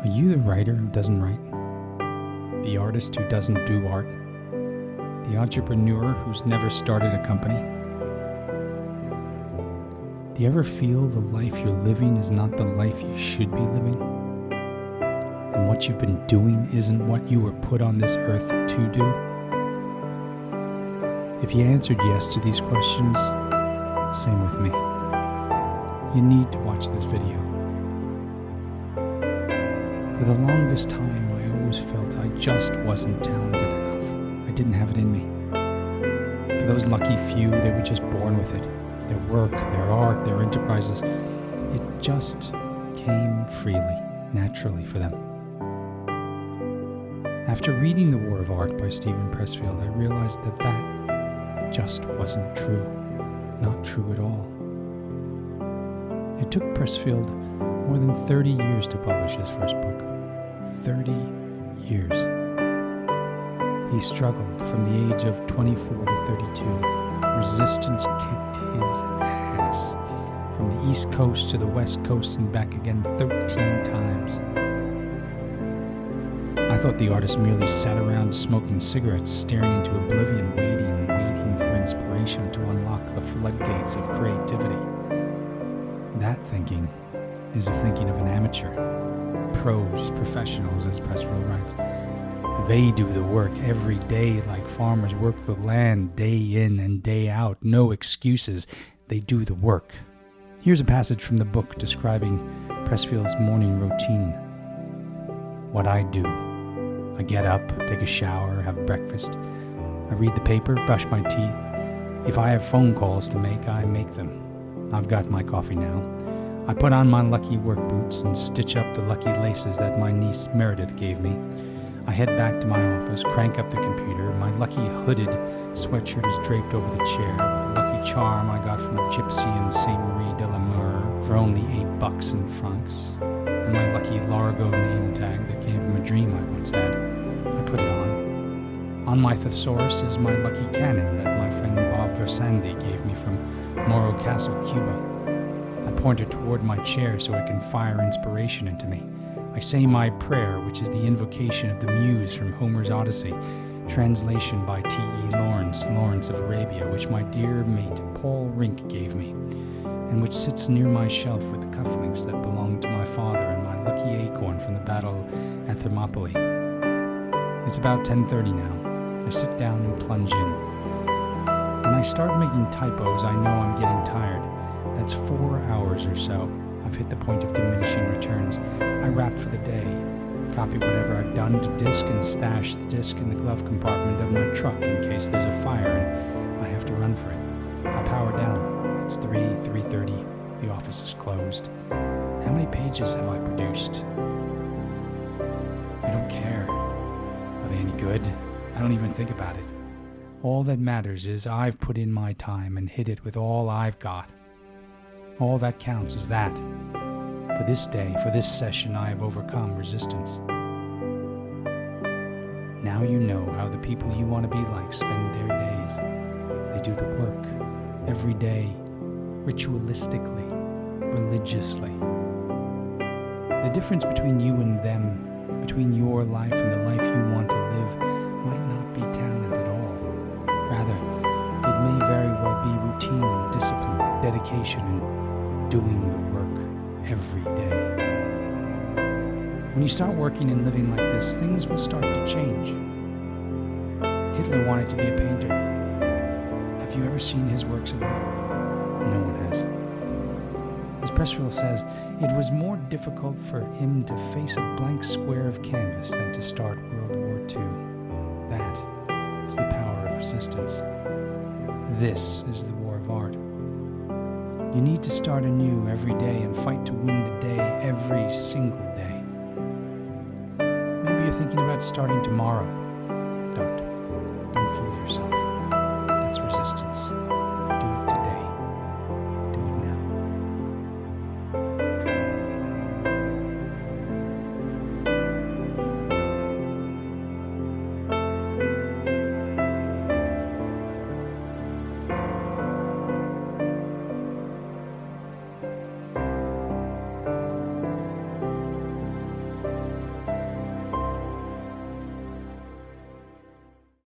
Are you the writer who doesn't write? The artist who doesn't do art? The entrepreneur who's never started a company? Do you ever feel the life you're living is not the life you should be living? And what you've been doing isn't what you were put on this earth to do? If you answered yes to these questions, same with me. You need to watch this video. For the longest time, I always felt I just wasn't talented enough. I didn't have it in me. For those lucky few, they were just born with it. Their work, their art, their enterprises, it just came freely, naturally for them. After reading The War of Art by Steven Pressfield, I realized that just wasn't true. Not true at all. It took Pressfield more than 30 years to publish his first book. 30 years. He struggled from the age of 24 to 32. Resistance kicked his ass. From the East Coast to the West Coast and back again 13 times. I thought the artist merely sat around smoking cigarettes, staring into oblivion, waiting for inspiration to unlock the floodgates of creativity. That thinking is the thinking of an amateur. Pros, professionals, as Pressfield writes. They do the work every day like farmers work the land day in and day out. No excuses. They do the work. Here's a passage from the book describing Pressfield's morning routine. What I do. I get up, take a shower, have breakfast. I read the paper, brush my teeth. If I have phone calls to make, I make them. I've got my coffee now. I put on my lucky work boots and stitch up the lucky laces that my niece Meredith gave me. I head back to my office, crank up the computer. My lucky hooded sweatshirt is draped over the chair with a lucky charm I got from a gypsy in Saint Marie de la Mer for only $8 in francs. And my lucky Largo name tag that came from a dream I once had. I put it on. On my thesaurus is my lucky cannon that my friend Bob Versandi gave me from Morro Castle, Cuba. I point it toward my chair so it can fire inspiration into me. I say my prayer, which is the invocation of the muse from Homer's Odyssey, translation by T.E. Lawrence of Arabia, which my dear mate Paul Rink gave me, and which sits near my shelf with the cufflinks that belonged to my father and my lucky acorn from the battle at Thermopylae. It's about 10:30 now. I sit down and plunge in. When I start making typos, I know I'm getting tired. That's 4 hours or so. I've hit the point of diminishing returns. I wrap for the day, copy whatever I've done to disk and stash the disk in the glove compartment of my truck in case there's a fire and I have to run for it. I power down. It's 3:30. The office is closed. How many pages have I produced? I don't care. Are they any good? I don't even think about it. All that matters is I've put in my time and hit it with all I've got. All that counts is that. For this day, for this session, I have overcome resistance. Now you know how the people you want to be like spend their days. They do the work every day, ritualistically, religiously. The difference between you and them, between your life and the life you want to live, might not be talent at all. Rather, it may very well be routine and discipline, dedication and doing the work every day. When you start working and living like this, things will start to change. Hitler wanted to be a painter. Have you ever seen his works of art? No one has. As Pressfield says, it was more difficult for him to face a blank square of canvas than to start World War II. That is the power of resistance. This is the war of art. You need to start anew every day and fight to win the day every single day. Maybe you're thinking about starting tomorrow.